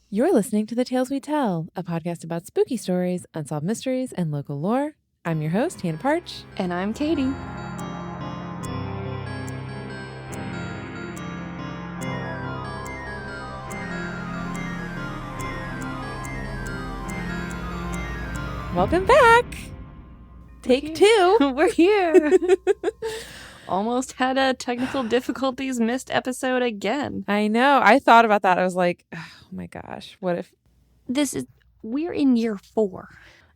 You're listening to The Tales We Tell, a podcast about spooky stories, unsolved mysteries, and local lore. I'm your host, Hannah Parch. And I'm Katy. Welcome back. Take two. We're here. Almost had a technical difficulties missed episode again. I know. I thought about that. I was like, oh my gosh, what if... We're in year 4.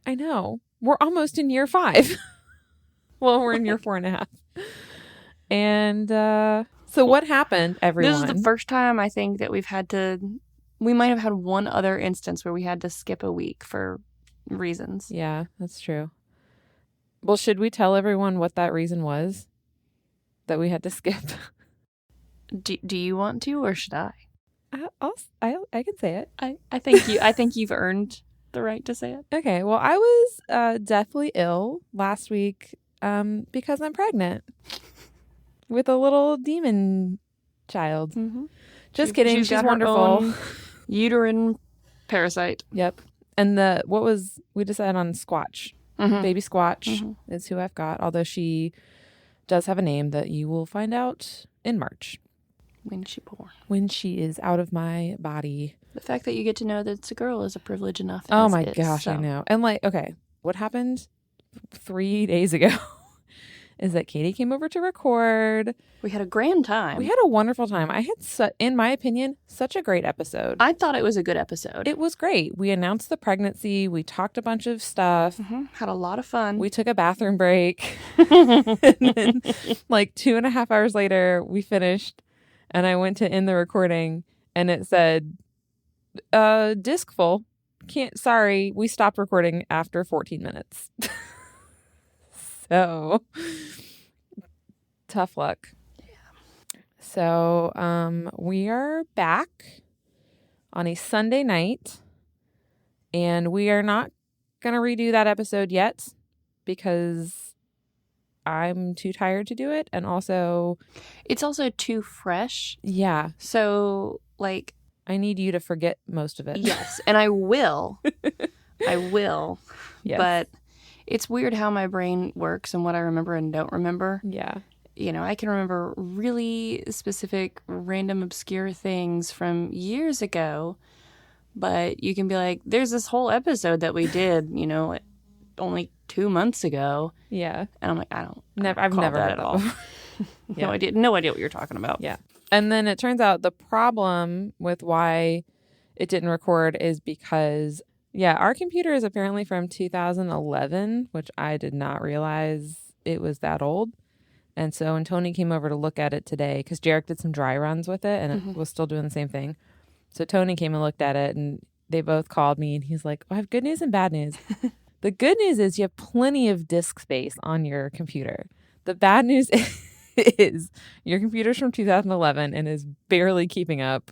I know. We're almost in year 5. Well, we're in year 4.5. And so what happened, everyone? This is the first time I think that we might have had one other instance where we had to skip a week for reasons. Yeah, that's true. Well, should we tell everyone what that reason was that we had to skip? Do you want to, or should I? I can say it. I think you've earned the right to say it. Okay. Well, I was deathly ill last week because I'm pregnant with a little demon child. Mm-hmm. Just kidding. She's got wonderful. Her own uterine parasite. Yep. And we decided on Squatch. Mm-hmm. Baby Squatch Mm-hmm. is who I've got, although she does have a name that you will find out in March. When she born. When she is out of my body. The fact that you get to know that it's a girl is a privilege enough. Oh my gosh, I know. And okay, what happened 3 days ago is that Katy came over to record. We had a grand time. We had a wonderful time. I had, in my opinion, such a great episode. I thought it was a good episode. It was great. We announced the pregnancy. We talked a bunch of stuff. Mm-hmm. Had a lot of fun. We took a bathroom break. And then 2.5 hours later, we finished. And I went to end the recording and it said, disc full. Sorry, we stopped recording after 14 minutes. So, tough luck. Yeah. So, we are back on a Sunday night, and we are not going to redo that episode yet because I'm too tired to do it, and also... It's also too fresh. Yeah. So, I need you to forget most of it. Yes, and I will. I will. Yes. But it's weird how my brain works and what I remember and don't remember. Yeah. I can remember really specific, random, obscure things from years ago. But you can be like, there's this whole episode that we did, only 2 months ago. Yeah. And I'm like, I've never heard heard that at all. Yeah. No idea what you're talking about. Yeah. And then it turns out the problem with why it didn't record is because, our computer is apparently from 2011, which I did not realize it was that old. And so when Tony came over to look at it today, because Jarek did some dry runs with it and it was still doing the same thing. So Tony came and looked at it and they both called me and he's like, I have good news and bad news. The good news is you have plenty of disk space on your computer. The bad news is your computer's from 2011 and is barely keeping up.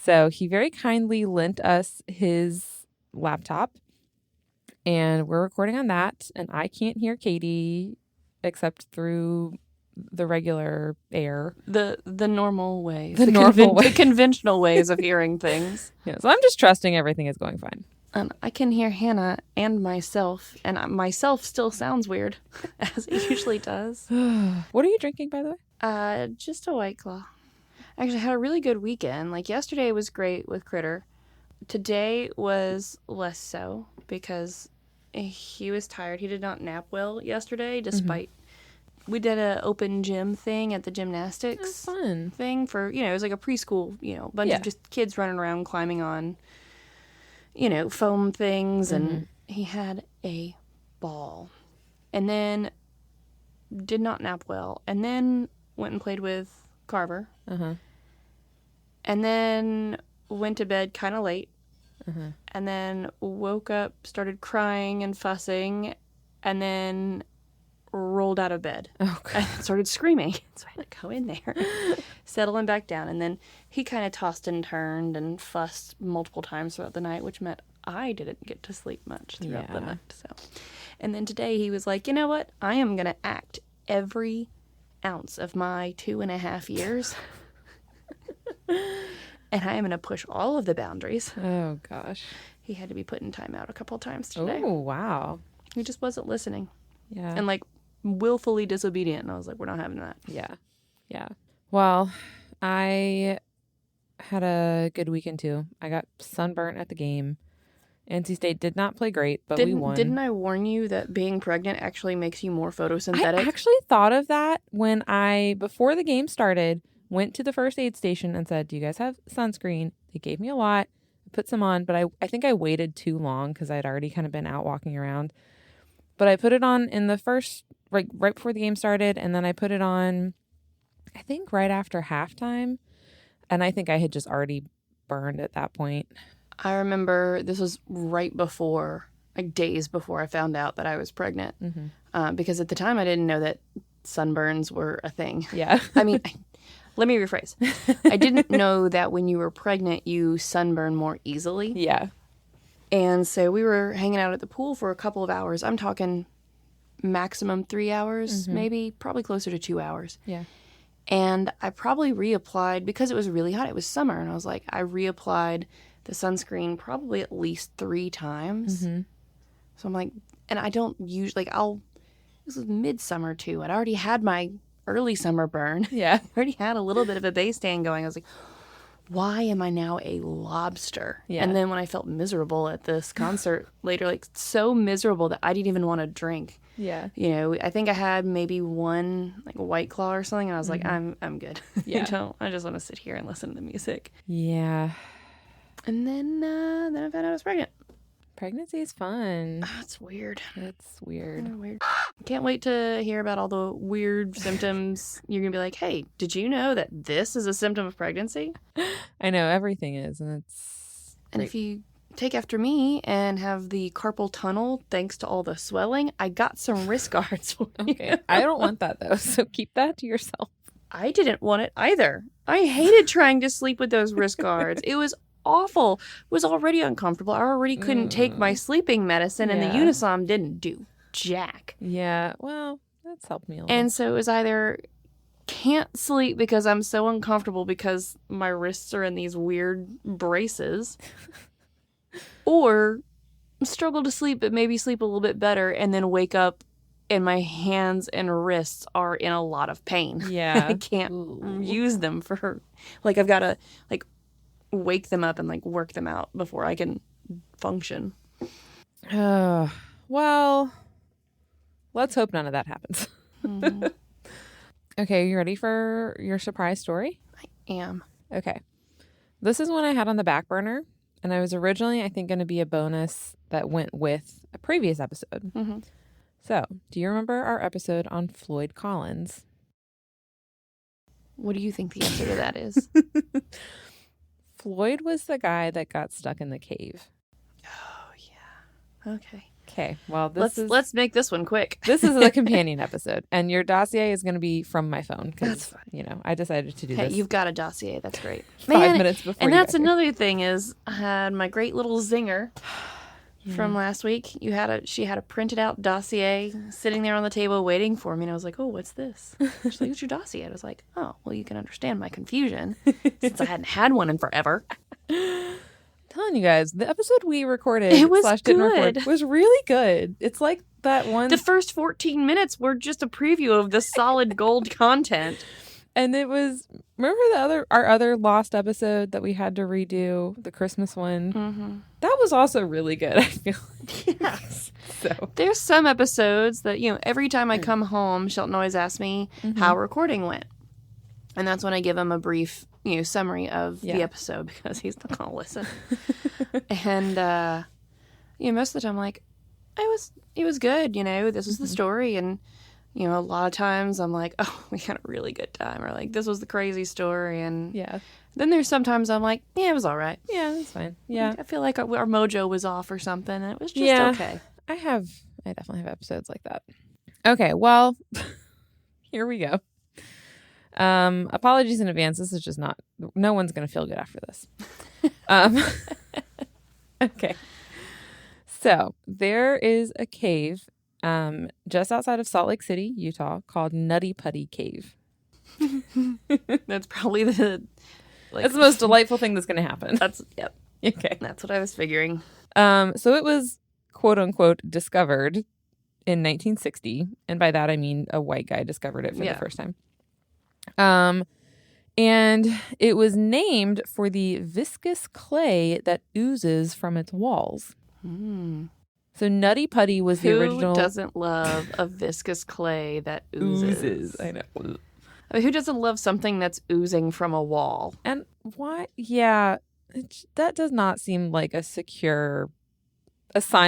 So he very kindly lent us his laptop and we're recording on that, and I can't hear Katy except through the regular air. The normal ways. The conventional ways of hearing things. Yeah, so I'm just trusting everything is going fine. I can hear Hannah and myself, and myself still sounds weird, as it usually does. What are you drinking, by the way? Just a White Claw. Actually, I had a really good weekend. Yesterday was great with Critter. Today was less so, because he was tired. He did not nap well yesterday, despite... We did an open gym thing at the gymnastics thing for, it was like a preschool, bunch of just kids running around climbing on... foam things, and he had a ball. And then did not nap well. And then went and played with Carver. And then went to bed kind of late. And then woke up, started crying and fussing, and then rolled out of bed. Oh, God. And started screaming. So I had to go in there, settle him back down. And then he kind of tossed and turned and fussed multiple times throughout the night, which meant I didn't get to sleep much throughout the night. So, and then today he was like, you know what? I am going to act every ounce of my 2.5 years and I am going to push all of the boundaries. Oh, gosh. He had to be put in timeout a couple of times today. Oh, wow. He just wasn't listening. Yeah. And like willfully disobedient. And I was like, we're not having that. Yeah. Yeah. Well, I had a good weekend too. I got sunburnt at the game. NC State did not play great, but we won. Didn't I warn you that being pregnant actually makes you more photosynthetic? I actually thought of that when I, before the game started, went to the first aid station and said, do you guys have sunscreen? They gave me a lot. I put some on, but I think I waited too long because I'd already kind of been out walking around. But I put it on in the first, right before the game started, and then I put it on, I think, right after halftime. And I think I had just already burned at that point. I remember this was right before, like days before I found out that I was pregnant. Mm-hmm. Because at the time I didn't know that sunburns were a thing. Yeah. I mean, let me rephrase. I didn't know that when you were pregnant, you sunburn more easily. Yeah. And so we were hanging out at the pool for a couple of hours. I'm talking maximum 3 hours, maybe, probably closer to 2 hours. Yeah. And I probably reapplied, because it was really hot, it was summer, and I was like, I reapplied the sunscreen probably at least 3 times. Mm-hmm. So I'm like, and I don't usually, this was midsummer too. I'd already had my early summer burn. Yeah. I already had a little bit of a base tan going. I was like, why am I now a lobster? Yeah. And then when I felt miserable at this concert later, like so miserable that I didn't even want to drink. Yeah. You know, I think I had maybe one like a White Claw or something, and I was like, I'm good. Yeah. I just want to sit here and listen to the music. Yeah. And then I found out I was pregnant. Pregnancy is fun. It's weird. It's weird. Weird. Can't wait to hear about all the weird symptoms. You're going to be like, hey, did you know that this is a symptom of pregnancy? I know everything is, and it's And great. if you take after me and have the carpal tunnel thanks to all the swelling, I got some wrist guards for you. Okay. I don't want that though, so keep that to yourself. I didn't want it either. I hated trying to sleep with those wrist guards. It was awful. It was already uncomfortable. I already couldn't take my sleeping medicine, and the Yeah. Unisom didn't do jack. Yeah, well, that's helped me a little. And so it was either can't sleep because I'm so uncomfortable because my wrists are in these weird braces, or struggle to sleep but maybe sleep a little bit better and then wake up and my hands and wrists are in a lot of pain. Yeah. I can't Ooh. use them for, like, I've got to, like, wake them up and, like, work them out before I can function. Well, let's hope none of that happens. Mm-hmm. Okay, you ready for your surprise story? I am. Okay. This is one I had on the back burner, and I was originally, I think, going to be a bonus that went with a previous episode. Mm-hmm. So, do you remember our episode on Floyd Collins? What do you think the answer to that is? Floyd was the guy that got stuck in the cave. Oh, yeah. Okay. Okay, well, Let's make this one quick. This is a companion episode, and your dossier is going to be from my phone That's because, fine. I decided to do Hey, this you've got a dossier. That's great. 5 minutes before. And you that's got here. another thing is I had my great little zinger from last week. She had a printed out dossier sitting there on the table waiting for me, and I was like, oh, what's this? She's like, it's your dossier. I was like, oh, well, you can understand my confusion since I hadn't had one in forever. Telling you guys, the episode we recorded It was / didn't record good. was really good. It's like that one, The first 14 minutes were just a preview of the solid gold content. and it was, remember our other lost episode that we had to redo, the Christmas one? Mm-hmm. That was also really good, I feel like. Yes. So, There's some episodes that, every time I come home, Shelton always asks me how recording went. And that's when I give him a brief, summary of the episode because he's not going to listen. And, most of the time I'm like, it was good, this was the story. And, a lot of times I'm like, oh, we had a really good time. Or like, this was the crazy story. And yeah. then there's sometimes I'm like, yeah, it was all right. Yeah, that's fine. Yeah. I feel like our mojo was off or something. And it was just okay. I definitely have episodes like that. Okay, well, here we go. Apologies in advance. This is just no one's going to feel good after this. Okay. So there is a cave, just outside of Salt Lake City, Utah, called Nutty Putty Cave. That's probably the Like, That's the most delightful thing that's going to happen. Yep. Okay. That's what I was figuring. So it was quote unquote discovered in 1960, and by that I mean a white guy discovered it for the first time. And it was named for the viscous clay that oozes from its walls. So Nutty Putty was the original. Who doesn't love a viscous clay that oozes? I know. I mean, who doesn't love something that's oozing from a wall? And why? Yeah, that does not seem like a sign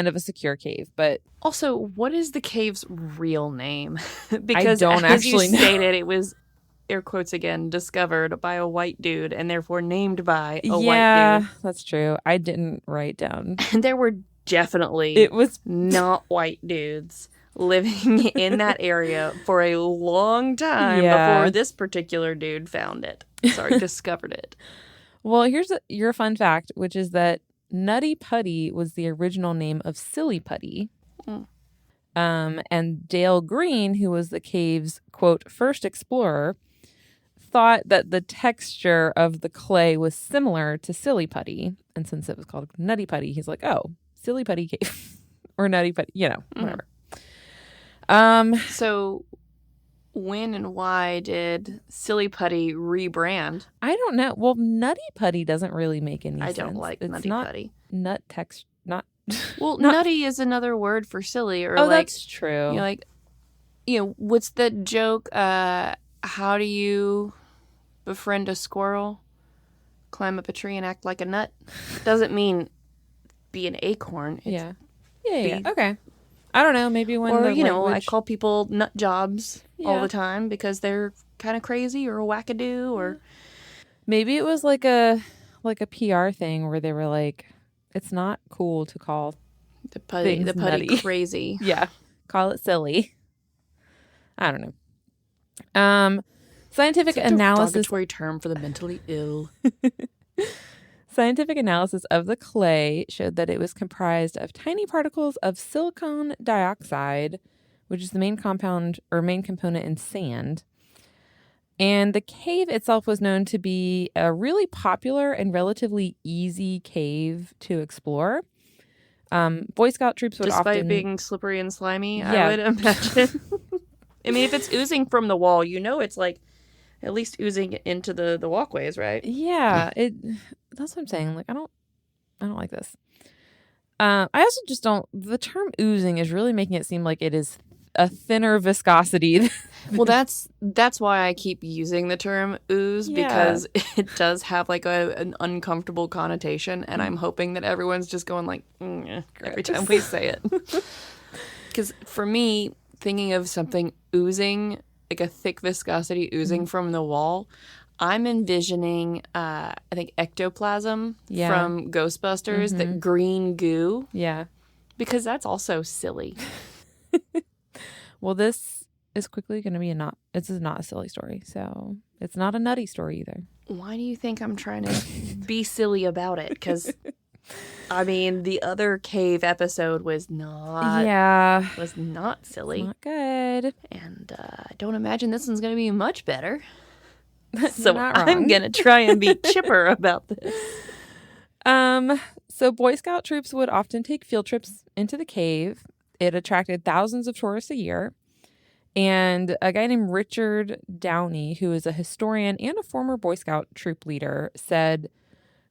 of a secure cave. But also, what is the cave's real name? Because I don't actually know. Stated, it was, air quotes again, discovered by a white dude and therefore named by a white dude. Yeah, that's true. I didn't write down. And there were definitely not white dudes living in that area for a long time before this particular dude found it. Discovered it. Well, here's your fun fact, which is that Nutty Putty was the original name of Silly Putty. And Dale Green, who was the cave's, quote, first explorer, thought that the texture of the clay was similar to Silly Putty. And since it was called Nutty Putty, he's like, oh, Silly Putty Cave or Nutty Putty, whatever. So when and why did Silly Putty rebrand? I don't know. Well, Nutty Putty doesn't really make any sense. I don't like Nutty Putty. Nut text, not. Well, nutty is another word for silly, or that's true. What's the joke? How do you befriend a squirrel? Climb up a tree and act like a nut. Doesn't mean be an acorn. Yeah. Okay. I don't know. Maybe when I call people nut jobs all the time because they're kind of crazy or wackadoo, or maybe it was like a PR thing where they were like, it's not cool to call the putty nutty. Crazy. Yeah. Call it silly. I don't know. Scientific analysis. Derogatory term for the mentally ill. Scientific analysis of the clay showed that it was comprised of tiny particles of silicon dioxide, which is the main component in sand. And the cave itself was known to be a really popular and relatively easy cave to explore. Boy Scout troops would Despite being slippery and slimy, I would imagine. I mean, if it's oozing from the wall, it's like at least oozing into the walkways, right? Yeah, that's what I'm saying. Like, I don't like this. I also just don't. The term oozing is really making it seem like it is a thinner viscosity. Well, that's why I keep using the term ooze, because it does have like an uncomfortable connotation, and I'm hoping that everyone's just going like every time we say it. Because for me, thinking of something oozing, like a thick viscosity oozing from the wall, I'm envisioning, I think, ectoplasm from Ghostbusters, the green goo. Yeah. Because that's also silly. Well, this is quickly going to be this is not a silly story, so it's not a nutty story either. Why do you think I'm trying to be silly about it? Because, I mean, the other cave episode was not silly. It's not good. And I don't imagine this one's going to be much better. So I'm going to try and be chipper about this. So Boy Scout troops would often take field trips into the cave. It attracted thousands of tourists a year. And a guy named Richard Downey, who is a historian and a former Boy Scout troop leader, said,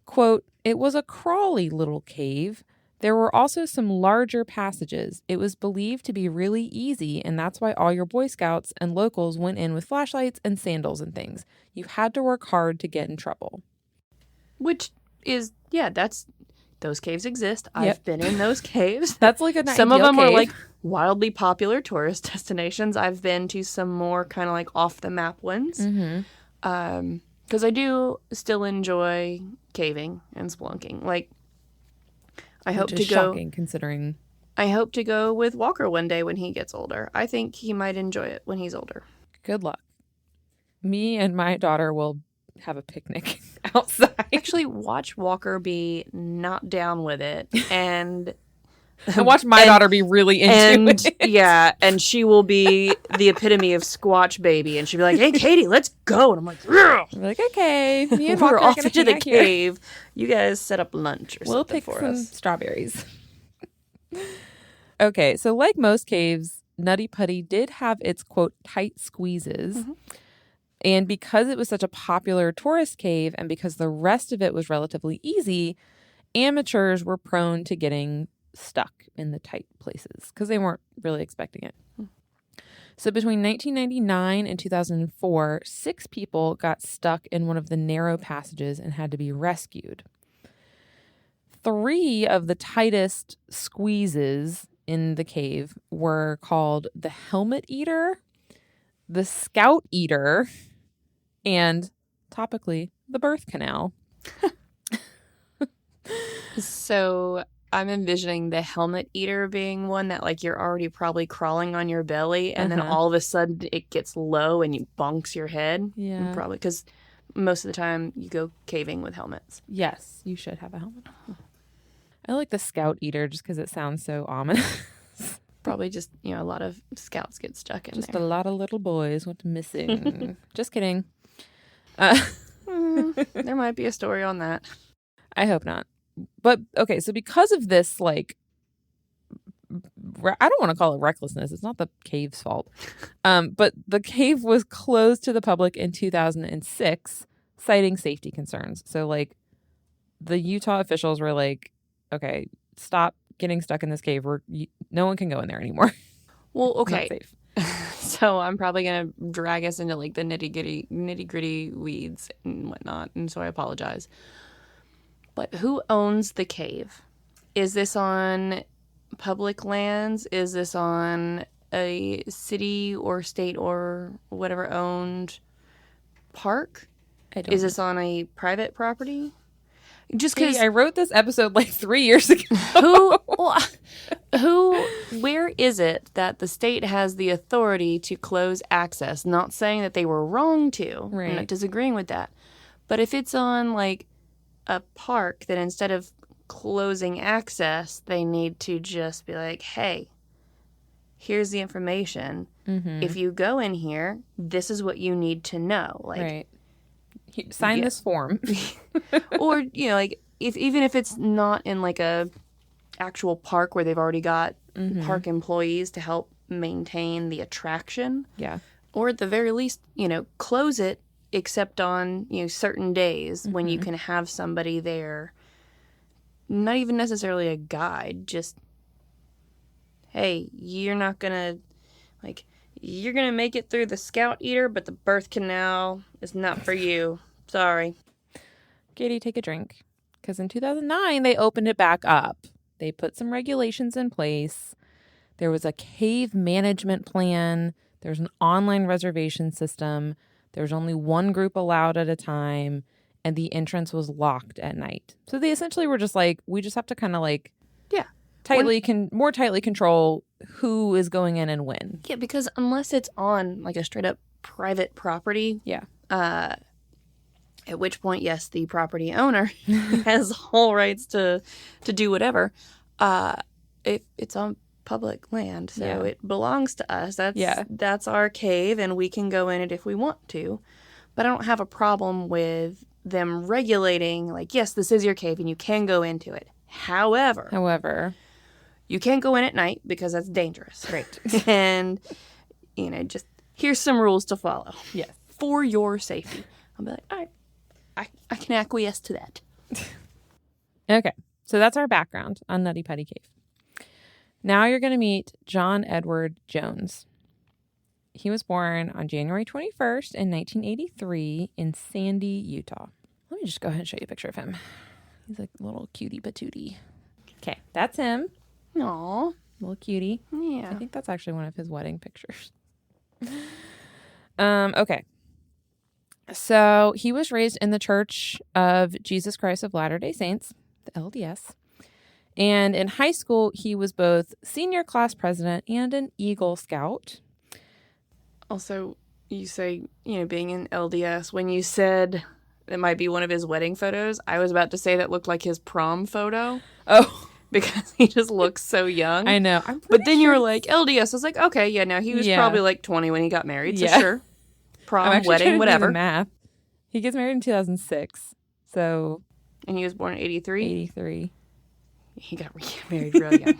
quote, "It was a crawly little cave. There were also some larger passages. It was believed to be really easy, and that's why all your Boy Scouts and locals went in with flashlights and sandals and things. You had to work hard to get in trouble." Which is, those caves exist. I've been in those caves. That's like a Some of them are like wildly popular tourist destinations. I've been to some more kind of like off the map ones. Because I do still enjoy caving and spelunking. Like, I hope to go. Shocking, considering. I hope to go with Walker one day when he gets older. I think he might enjoy it when he's older. Good luck. Me and my daughter will have a picnic outside. Actually, watch Walker be not down with it, and And watch my daughter be really into it. Yeah, and she will be the epitome of Squatch Baby, and she'll be like, "Hey, Katy, let's go." And I'm like, "Yeah." I'm like, okay, me and We're Walker are off gonna into hang the out here. cave. You guys set up lunch or We'll something pick for some us. strawberries. Okay, so like most caves, Nutty Putty did have its, quote, tight squeezes. Mm-hmm. And because it was such a popular tourist cave and because the rest of it was relatively easy, amateurs were prone to getting stuck in the tight places because they weren't really expecting it. So between 1999 and 2004, 6 people got stuck in one of the narrow passages and had to be rescued. 3 of the tightest squeezes in the cave were called the Helmet Eater, the Scout Eater, and, topically, the Birth Canal. So I'm envisioning the Helmet Eater being one that, like, you're already probably crawling on your belly, and then all of a sudden it gets low and you bonks your head. Yeah. Probably because most of the time you go caving with helmets. Yes, you should have a helmet. I like the Scout Eater just because it sounds so ominous. Probably just, a lot of scouts get stuck in Just there. a lot of little boys went missing. Just kidding. There might be a story on that. I hope not. But, okay, so because of this, like, I don't want to call it recklessness. It's not the cave's fault. But the cave was closed to the public in 2006, citing safety concerns. So, like, the Utah officials were like, okay, stop getting stuck in this cave. No one can go in there anymore. Well, It's not okay. safe. So I'm probably going to drag us into, like, the nitty gritty weeds and whatnot. And so I apologize. But who owns the cave? Is this on public lands? Is this on a city or state or whatever owned park? Is this on a private property? Just because I wrote this episode like 3 years ago. where is it that the state has the authority to close access? Not saying that they were wrong to. Right. I'm not disagreeing with that. But if it's on, like, a park, that instead of closing access, they need to just be like, hey, here's the information. Mm-hmm. If you go in here, this is what you need to know. Like, right. Sign this form. or, like, even if it's not in, like, a actual park where they've already got park employees to help maintain the attraction. Yeah. Or at the very least, close it except on, certain days when you can have somebody there. Not even necessarily a guide, just, hey, you're not gonna, like, you're gonna make it through the Scout Eater, but the birth canal is not for you. Sorry. Katy, take a drink. Because in 2009, they opened it back up. They put some regulations in place. There was a cave management plan. There's an online reservation system. There was only one group allowed at a time. And the entrance was locked at night. So they essentially were just like, we just have to kind of like, more tightly control who is going in and when. Yeah, because unless it's on, like, a straight up private property. Yeah. At which point, yes, the property owner has all rights to do whatever. It's on public land, so it belongs to us. That's our cave, and we can go in it if we want to. But I don't have a problem with them regulating, like, yes, this is your cave, and you can go into it. However, you can't go in at night because that's dangerous. Right. And, just here's some rules to follow. Yes. For your safety. I'll be like, all right. I can acquiesce to that. Okay, so that's our background on Nutty Putty Cave. Now you're going to meet John Edward Jones. He was born on January 21st in 1983 in Sandy, Utah. Let me just go ahead and show you a picture of him. He's like a little cutie patootie. Okay, that's him. Aw. Little cutie. Yeah. I think that's actually one of his wedding pictures. Okay. So he was raised in the Church of Jesus Christ of Latter-day Saints, the LDS. And in high school, he was both senior class president and an Eagle Scout. Also, you say, being in LDS, when you said it might be one of his wedding photos, I was about to say that looked like his prom photo. Oh. because he just looks so young. I know. But then you were like, LDS. I was like, okay, yeah, no, he was Yeah. probably like 20 when he got married. So Yeah. sure. I'm Prom, actually wedding, trying to do whatever. the math. He gets married in 2006. So And he was born in 83? 83. He got married real young.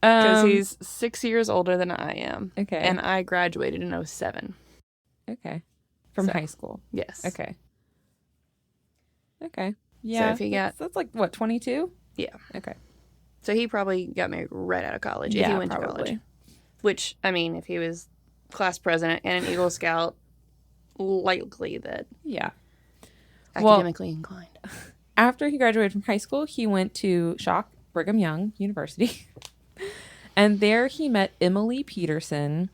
Because he's 6 years older than I am. Okay. And I graduated in 07. Okay. From high school. Yes. Okay. Okay. Yeah. So if he got... That's like, what, 22? Yeah. Okay. So he probably got married right out of college if he went to college. Which, I mean, if he was class president and an Eagle Scout, likely that... Yeah. Academically inclined. After he graduated from high school, he went to Brigham Young University. And there he met Emily Peterson.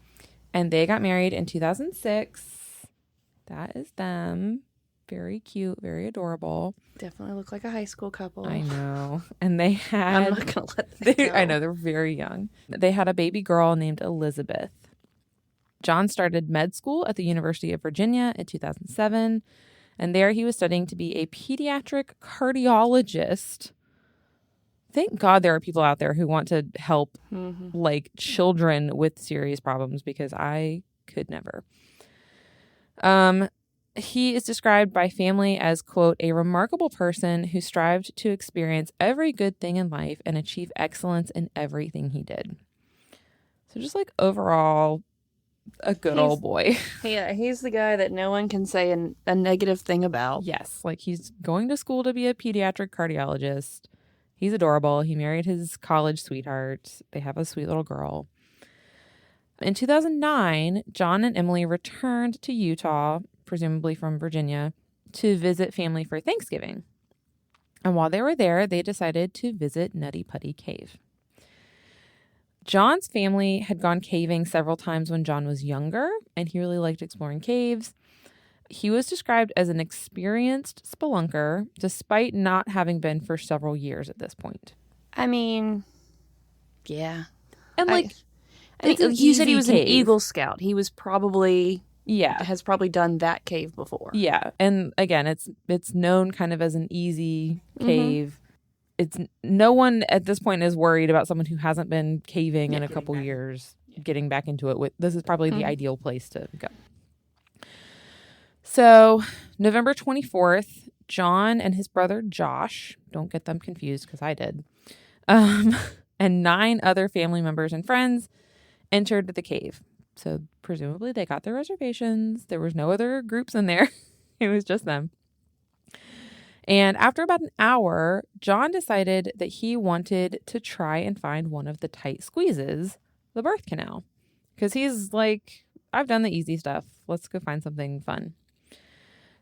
And they got married in 2006. That is them. Very cute, very adorable. Definitely look like a high school couple. I know. And they had... I'm not going to let that go. I know, they're very young. They had a baby girl named Elizabeth. John started med school at the University of Virginia in 2007. And there he was studying to be a pediatric cardiologist. Thank God there are people out there who want to help like children with serious problems, because I could never. He is described by family as, quote, a remarkable person who strived to experience every good thing in life and achieve excellence in everything he did. So just like overall, a good old boy. Yeah, he's the guy that no one can say a negative thing about. Yes, like he's going to school to be a pediatric cardiologist. He's adorable. He married his college sweetheart. They have a sweet little girl. In 2009, John and Emily returned to Utah, presumably from Virginia, to visit family for Thanksgiving. And while they were there, they decided to visit Nutty Putty Cave. John's family had gone caving several times when John was younger, and he really liked exploring caves. He was described as an experienced spelunker, despite not having been for several years at this point. I mean, yeah. And like, you said he was an Eagle Scout. He was probably... Yeah. Has probably done that cave before. Yeah. And again, it's known kind of as an easy cave. It's no one at this point is worried about someone who hasn't been caving in a couple years getting back into it. This is probably the ideal place to go. So November 24th, John and his brother Josh, don't get them confused because I did, and 9 other family members and friends entered the cave. So presumably they got their reservations. There was no other groups in there. It was just them. And after about an hour, John decided that he wanted to try and find one of the tight squeezes, the birth canal. Because he's like, I've done the easy stuff. Let's go find something fun.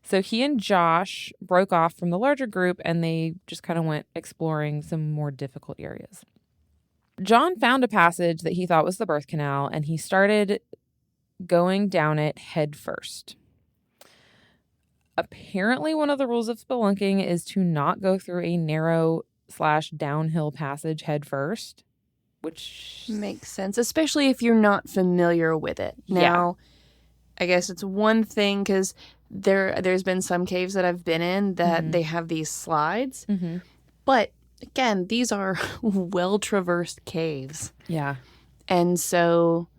So he and Josh broke off from the larger group and they just kind of went exploring some more difficult areas. John found a passage that he thought was the birth canal and he started going down it head first. Apparently, one of the rules of spelunking is to not go through a narrow/downhill passage head first, which makes sense, especially if you're not familiar with it. Now, I guess it's one thing because there's been some caves that I've been in that they have these slides, but again, these are well-traversed caves. Yeah. And so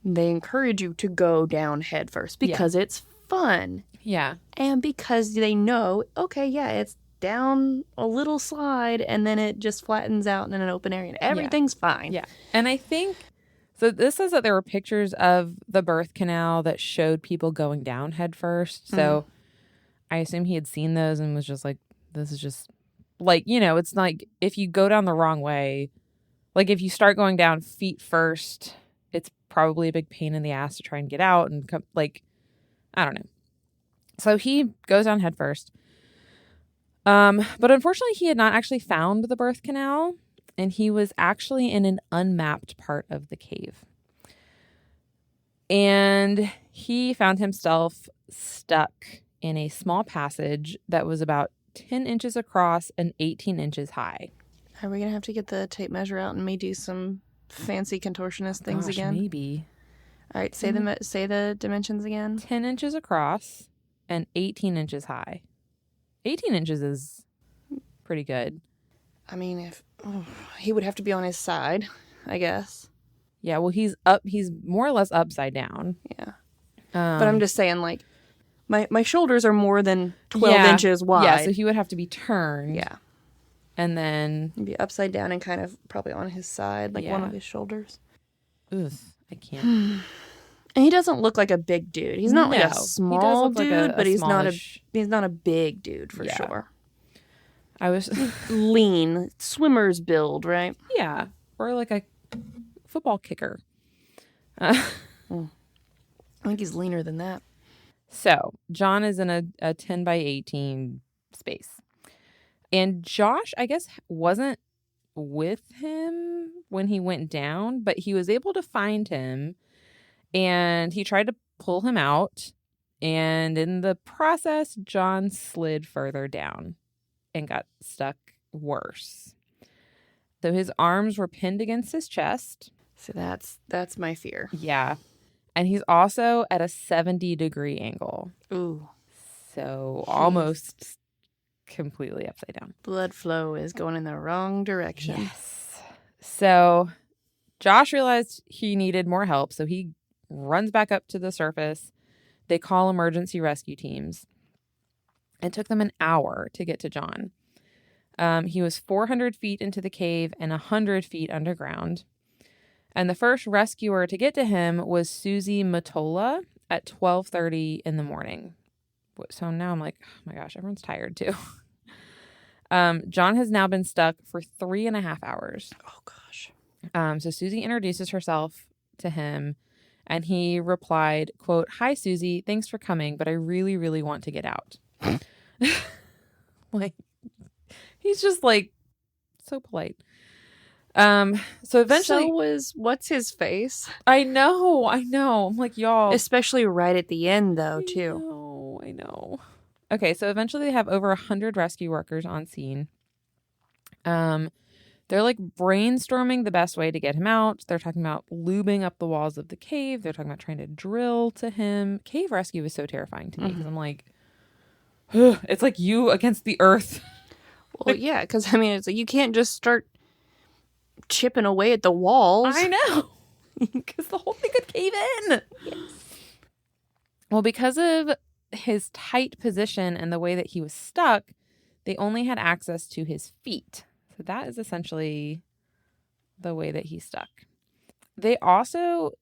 they encourage you to go down head first because it's fun. Yeah. And because they know, okay, it's down a little slide and then it just flattens out in an open area and everything's fine. Yeah. And I think, so this says that there were pictures of the birth canal that showed people going down head first. So I assume he had seen those and was just like, this is just like, it's like if you go down the wrong way, like if you start going down feet first, it's probably a big pain in the ass to try and get out and come, like, I don't know. So he goes down head first. But unfortunately, he had not actually found the birth canal, and he was actually in an unmapped part of the cave. And he found himself stuck in a small passage that was about 10 inches across and 18 inches high. Are we going to have to get the tape measure out and me do some fancy contortionist things again? Maybe. All right, say the dimensions again. 10 inches across and 18 inches high. 18 inches is pretty good. I mean, he would have to be on his side, I guess. Yeah, well, he's up. He's more or less upside down. Yeah. But I'm just saying, like, my shoulders are more than 12 yeah, inches wide. Yeah, so he would have to be turned. Yeah. And then... He'd be upside down and kind of probably on his side, like one of his shoulders. Ugh, I can't. And he doesn't look like a big dude. He's not like a small dude, but he's not a big dude for sure. I was lean, swimmer's build, right? Yeah, or like a football kicker. I think he's leaner than that. So John is in a 10 by 18 space. And Josh, I guess, wasn't with him when he went down, but he was able to find him, and he tried to pull him out. And in the process, John slid further down and got stuck worse. So his arms were pinned against his chest. So that's my fear. Yeah. And he's also at a 70-degree angle. Ooh. So almost completely upside down. Blood flow is going in the wrong direction. Yes. So Josh realized he needed more help, so he runs back up to the surface. They call emergency rescue teams. It took them an hour to get to John. He was 400 feet into the cave and 100 feet underground. And the first rescuer to get to him was Susie Matola at 12:30 in the morning. So now I'm like, oh my gosh, everyone's tired too. John has now been stuck for 3.5 hours. Oh gosh. So Susie introduces herself to him, and he replied, quote, "Hi, Susie. Thanks for coming, but I really, really want to get out." Like, he's just like so polite. So eventually, what's his face? I know. I'm like, y'all, especially right at the end, though, too. I know. Okay, so eventually they have over 100 rescue workers on scene. They're like brainstorming the best way to get him out. They're talking about lubing up the walls of the cave. They're talking about trying to drill to him. Cave rescue is so terrifying to me because I'm like, ugh, it's like you against the earth. Well, yeah, because I mean, it's like you can't just start chipping away at the walls. I know, because the whole thing could cave in. Yes. Well, because of his tight position and the way that he was stuck, they only had access to his feet. So that is essentially the way that he's stuck. They also,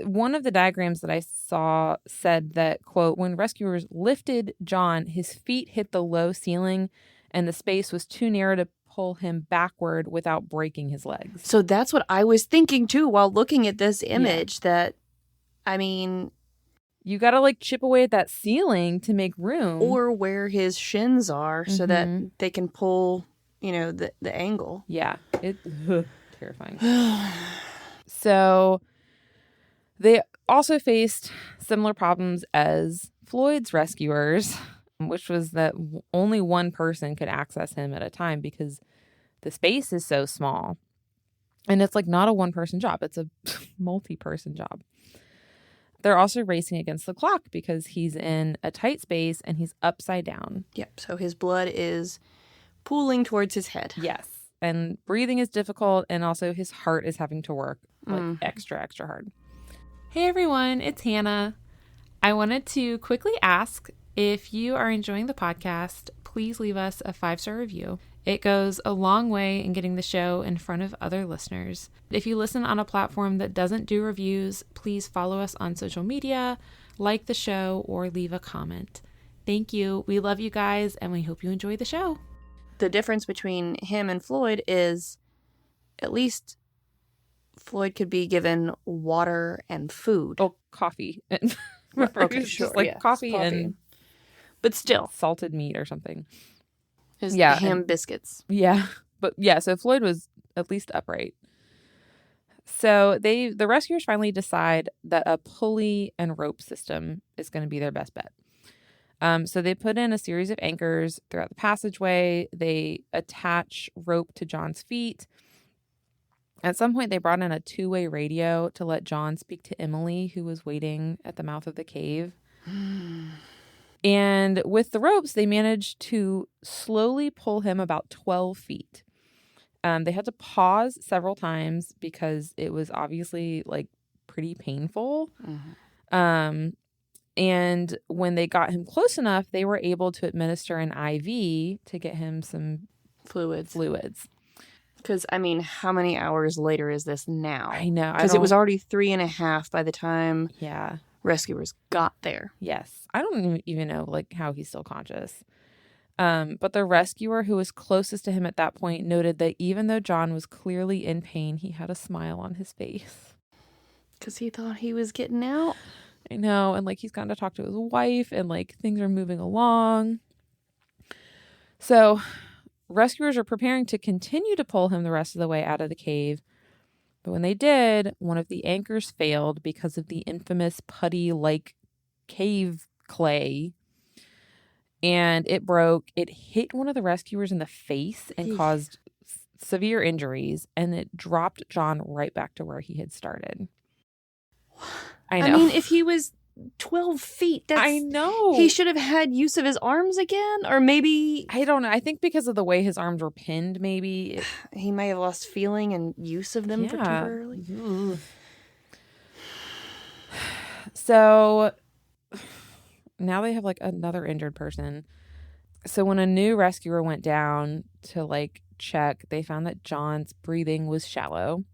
one of the diagrams that I saw said that, quote, when rescuers lifted John, his feet hit the low ceiling and the space was too narrow to pull him backward without breaking his legs. So that's what I was thinking too while looking at this image, that, I mean, you got to like chip away at that ceiling to make room. Or where his shins are so that they can pull, you know, the angle. Yeah. Terrifying. So they also faced similar problems as Floyd's rescuers, which was that only one person could access him at a time because the space is so small. And it's like not a one-person job. It's a multi-person job. They're also racing against the clock because he's in a tight space and he's upside down. Yep. So his blood is pooling towards his head. Yes. And breathing is difficult, and also his heart is having to work like extra hard. Hey everyone, it's Hannah. I wanted to quickly ask if you are enjoying the podcast, please leave us a 5-star review. It goes a long way in getting the show in front of other listeners. If you listen on a platform that doesn't do reviews, please follow us on social media, like the show, or leave a comment. Thank you. We love you guys, and we hope you enjoy the show. The difference between him and Floyd is at least Floyd could be given water and food. Oh, coffee. Okay, sure. Just like coffee and... But still. Salted meat or something. Ham biscuits. Yeah. But yeah, so Floyd was at least upright. So the rescuers finally decide that a pulley and rope system is going to be their best bet. So they put in a series of anchors throughout the passageway. They attach rope to John's feet. At some point, they brought in a 2-way radio to let John speak to Emily, who was waiting at the mouth of the cave. And with the ropes, they managed to slowly pull him about 12 feet. They had to pause several times because it was obviously like pretty painful. And when they got him close enough, they were able to administer an IV to get him some Fluids. Because, I mean, how many hours later is this now? I know. Because it was already 3.5 by the time rescuers got there. Yes. I don't even know like how he's still conscious. But the rescuer who was closest to him at that point noted that even though John was clearly in pain, he had a smile on his face. Because he thought he was getting out. I know. And like he's gotten to talk to his wife and like things are moving along. So rescuers are preparing to continue to pull him the rest of the way out of the cave. But when they did, one of the anchors failed because of the infamous putty-like cave clay. And it broke. It hit one of the rescuers in the face and caused severe injuries. And it dropped John right back to where he had started. I know. I mean, if he was 12 feet, I know. He should have had use of his arms again. Or maybe... I don't know. I think because of the way his arms were pinned, maybe. He may have lost feeling and use of them for temporarily. So now they have like another injured person. So when a new rescuer went down to like check, they found that John's breathing was shallow.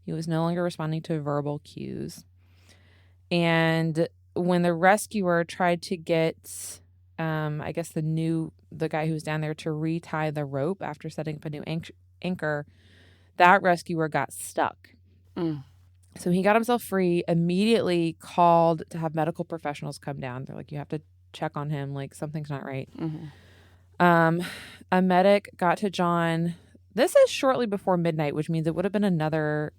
He was no longer responding to verbal cues. And when the rescuer tried to get, I guess the guy who was down there to retie the rope after setting up a new anchor, that rescuer got stuck. So he got himself free, immediately called to have medical professionals come down. They're like, you have to check on him. Like something's not right. A medic got to John. This is shortly before midnight, which means it would have been another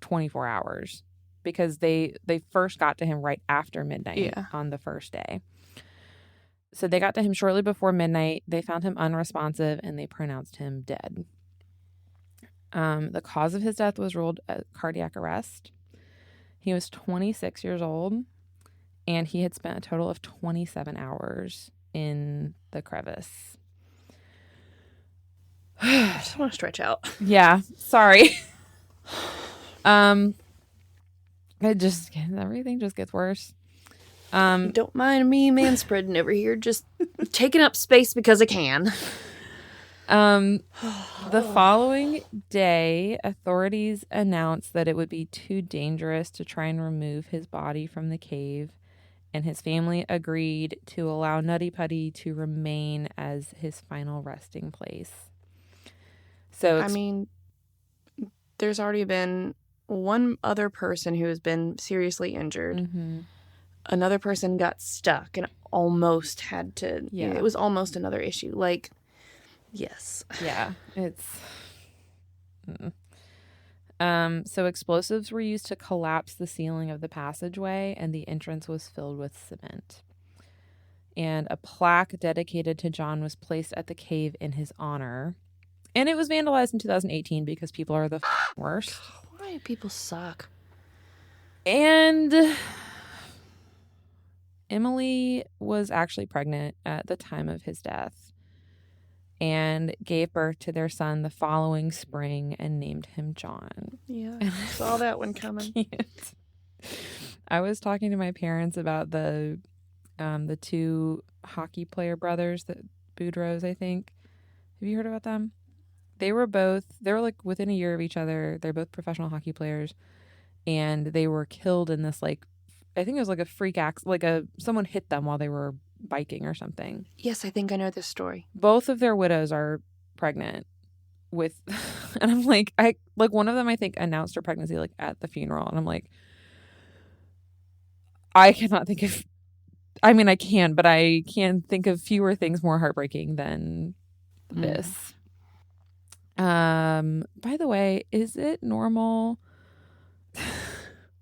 24 hours. Because they first got to him right after midnight on the first day. So they got to him shortly before midnight. They found him unresponsive and they pronounced him dead. The cause of his death was ruled a cardiac arrest. He was 26 years old and he had spent a total of 27 hours in the crevice. I just want to stretch out. Yeah, sorry. Everything just gets worse. Don't mind me manspreading over here, just taking up space because I can. The following day, authorities announced that it would be too dangerous to try and remove his body from the cave, and his family agreed to allow Nutty Putty to remain as his final resting place. So, I mean, there's already been one other person who has been seriously injured. Another person got stuck and almost had to. Yeah, it was almost another issue. Like, yes. Yeah, it's. So explosives were used to collapse the ceiling of the passageway, and the entrance was filled with cement. And a plaque dedicated to John was placed at the cave in his honor. And it was vandalized in 2018 because people are the worst. Why people suck? And Emily was actually pregnant at the time of his death and gave birth to their son the following spring and named him John. Yeah, I saw that one coming. I was talking to my parents about the two hockey player brothers, that Boudreaux, I think. Have you heard about them? They were like within a year of each other. They're both professional hockey players, and they were killed in this, like, I think it was like a freak accident, like someone hit them while they were biking or something. Yes, I think I know this story. Both of their widows are pregnant with, and I'm like, one of them I think announced her pregnancy like at the funeral, and I'm like, I cannot think of, I mean I can, but I can think of fewer things more heartbreaking than this. By the way, is it normal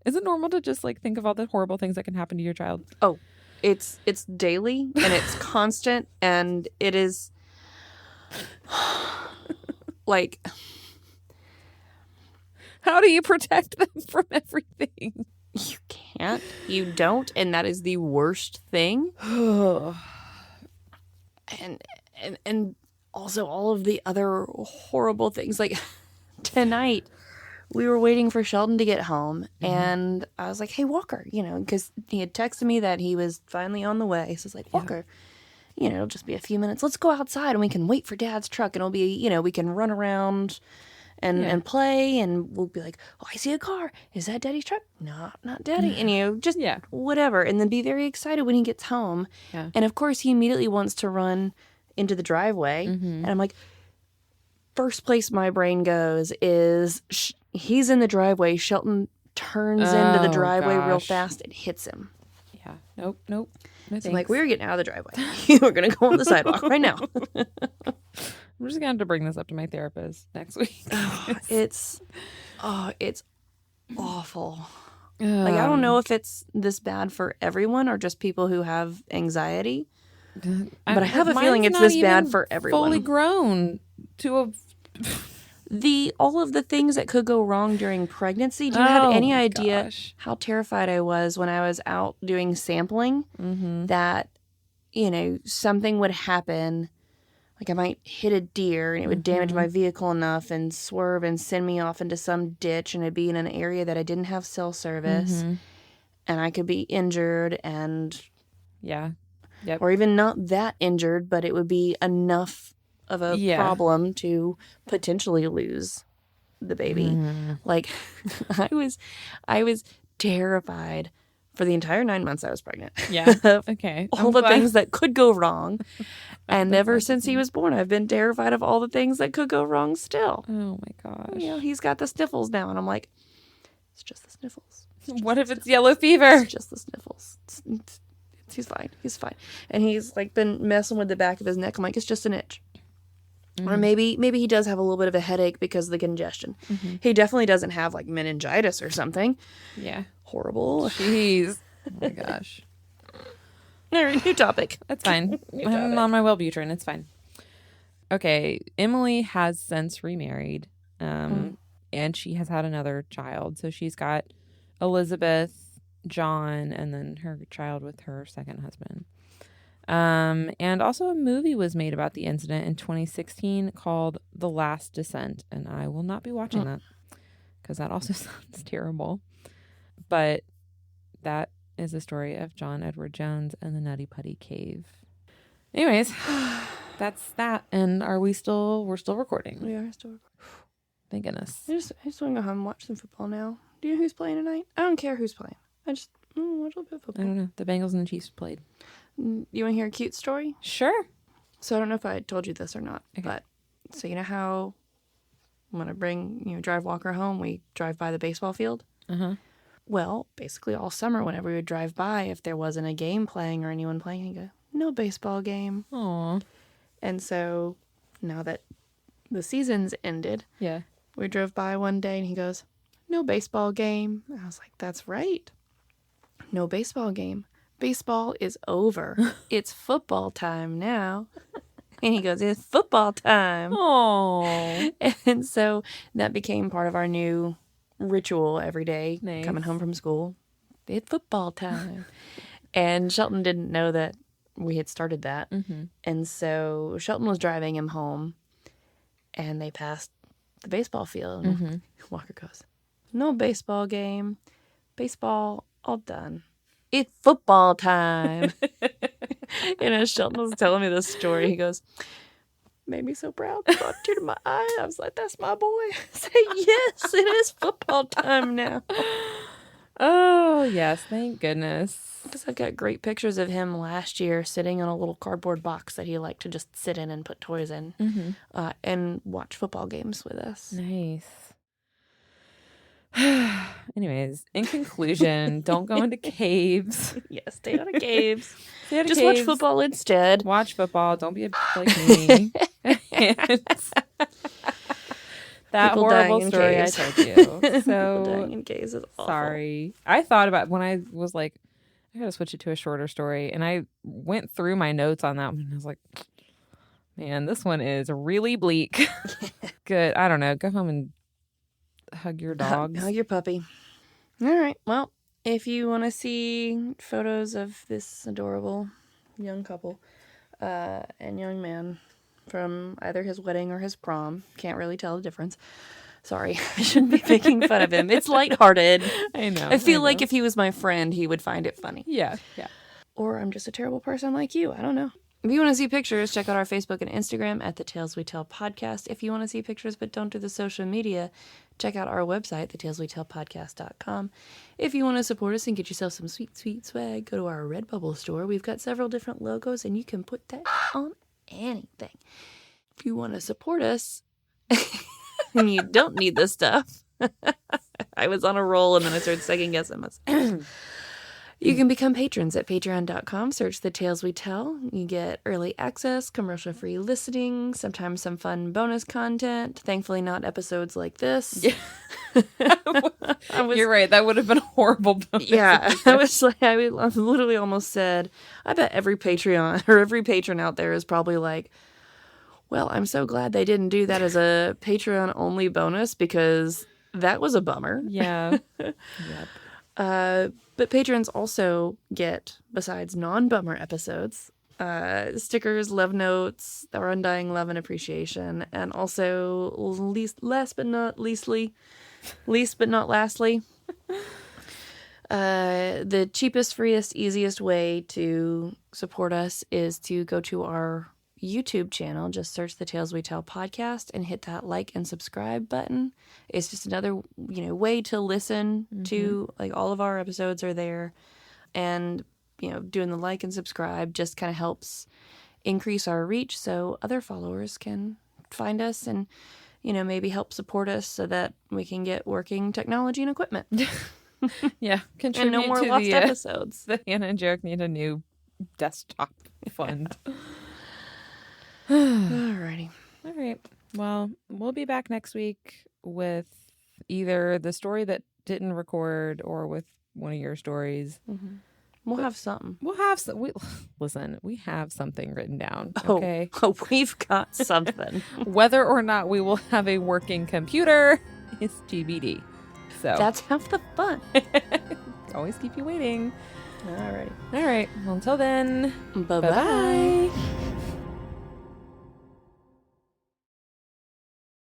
to just like think of all the horrible things that can happen to your child? Oh, it's daily and it's constant, and it is like, how do you protect them from everything? You can't. You don't, and that is the worst thing. and also all of the other horrible things. Like tonight, we were waiting for Sheldon to get home, and I was like, hey, Walker, because he had texted me that he was finally on the way. So I was like, Walker, it'll just be a few minutes. Let's go outside and we can wait for Dad's truck, and it'll be, we can run around and play, and we'll be like, oh, I see a car. Is that Daddy's truck? No, not Daddy. And, just whatever. And then be very excited when he gets home. Yeah. And, of course, he immediately wants to run into the driveway. And I'm like, first place my brain goes is he's in the driveway. Shelton turns into the driveway real fast and hits him. Yeah. Nope. No, so I'm like, we're getting out of the driveway. We're going to go on the sidewalk right now. I'm just going to have to bring this up to my therapist next week. It's awful. Like, I don't know if it's this bad for everyone or just people who have anxiety. But I have a feeling it's this bad for everyone. Fully grown to a... all of the things that could go wrong during pregnancy. Do you have any idea how terrified I was when I was out doing sampling that, something would happen, like I might hit a deer and it would damage my vehicle enough and swerve and send me off into some ditch, and it'd be in an area that I didn't have cell service, and I could be injured and or even not that injured, but it would be enough of a problem to potentially lose the baby. Like I was terrified for the entire 9 months I was pregnant. Okay. All the things that could go wrong. And ever since he was born, I've been terrified of all the things that could go wrong still. Oh my gosh. He's got the sniffles now, and I'm like, it's just the sniffles. What if it's yellow fever? It's just the sniffles. He's fine. He's fine. And he's like been messing with the back of his neck. I'm like, it's just an itch. Or maybe he does have a little bit of a headache because of the congestion. He definitely doesn't have like meningitis or something. Yeah. Horrible. Jeez. Oh my gosh. All right, new topic. That's fine. I'm on my Wellbutrin. It's fine. Okay. Emily has since remarried. And she has had another child. So she's got Elizabeth, John, and then her child with her second husband. And also a movie was made about the incident in 2016 called The Last Descent, and I will not be watching that because that also sounds terrible. But that is the story of John Edward Jones and the Nutty Putty Cave. Anyways, that's that. And we're still recording? We are still recording. Thank goodness. I just want to go home and watch some football now. Do you know who's playing tonight? I don't care who's playing. I just watch a little bit of football. I don't know. The Bengals and the Chiefs played. You want to hear a cute story? Sure. So I don't know if I told you this or not, but so you know how when I drive Walker home, we drive by the baseball field? Well, basically all summer whenever we would drive by, if there wasn't a game playing or anyone playing, he'd go, no baseball game. Aww. And so now that the season's ended, we drove by one day and he goes, no baseball game. I was like, that's right. No baseball game. Baseball is over. It's football time now. And he goes, it's football time. Aww. And so that became part of our new ritual every day. Nice. Coming home from school. It's football time. And Shelton didn't know that we had started that. And so Shelton was driving him home and they passed the baseball field. And Walker goes, no baseball game. Baseball all done. It's football time. And as Shelton was telling me this story, he goes, made me so proud. Brought a tear to my eye. I was like, that's my boy. I say, yes, it is football time now. Oh, yes. Thank goodness. Because I've got great pictures of him last year sitting on a little cardboard box that he liked to just sit in and put toys in and watch football games with us. Nice. Anyways, in conclusion, don't go into caves. Yes, stay out of caves. Just caves. Watch football instead. Watch football. Don't be a like me. That People horrible dying in story caves. I told you. So Dying in caves is awful. sorry. I thought about when I was like, I gotta switch it to a shorter story, and I went through my notes on that one, and I was like, man, this one is really bleak. Good. I don't know. Go home and hug your dogs. Hug your puppy. All right. Well, if you want to see photos of this adorable young couple and young man from either his wedding or his prom. Can't really tell the difference. Sorry, I shouldn't be making fun of him. It's lighthearted. I know. I feel like if he was my friend, he would find it funny. Yeah. Or I'm just a terrible person like you. I don't know. If you want to see pictures, check out our Facebook and Instagram at The Tales We Tell Podcast. If you want to see pictures but don't do the social media, check out our website, thetaleswetellpodcast.com. If you want to support us and get yourself some sweet, sweet swag, go to our Redbubble store. We've got several different logos, and you can put that on anything. If you want to support us, and you don't need this stuff, I was on a roll, and then I started second-guessing myself. You can become patrons at patreon.com. Search The Tales We Tell. You get early access, commercial-free listening, sometimes some fun bonus content. Thankfully, not episodes like this. Yeah. You're right. That would have been a horrible bonus. Yeah. I literally almost said, I bet every Patreon or every patron out there is probably like, well, I'm so glad they didn't do that as a Patreon-only bonus because that was a bummer. Yeah. Yep. But patrons also get, besides non-bummer episodes, stickers, love notes, our undying love and appreciation, and also least but not lastly, the cheapest, freest, easiest way to support us is to go to our YouTube channel. Just search The Tales We Tell Podcast and hit that like and subscribe button. It's just another, way to listen to, like, all of our episodes are there. And, doing the like and subscribe just kind of helps increase our reach so other followers can find us and, maybe help support us so that we can get working technology and equipment. Yeah. And no more lost episodes. The Hannah and Jarek need a new desktop fund. Alrighty. All right. Well, we'll be back next week with either the story that didn't record or with one of your stories. Mm-hmm. We'll have something. We'll have some. Listen, we have something written down. Okay. Oh, we've got something. Whether or not we will have a working computer is TBD. So that's half the fun. Always keep you waiting. Alrighty. All right. Well, until then. Bye-bye. Bye-bye.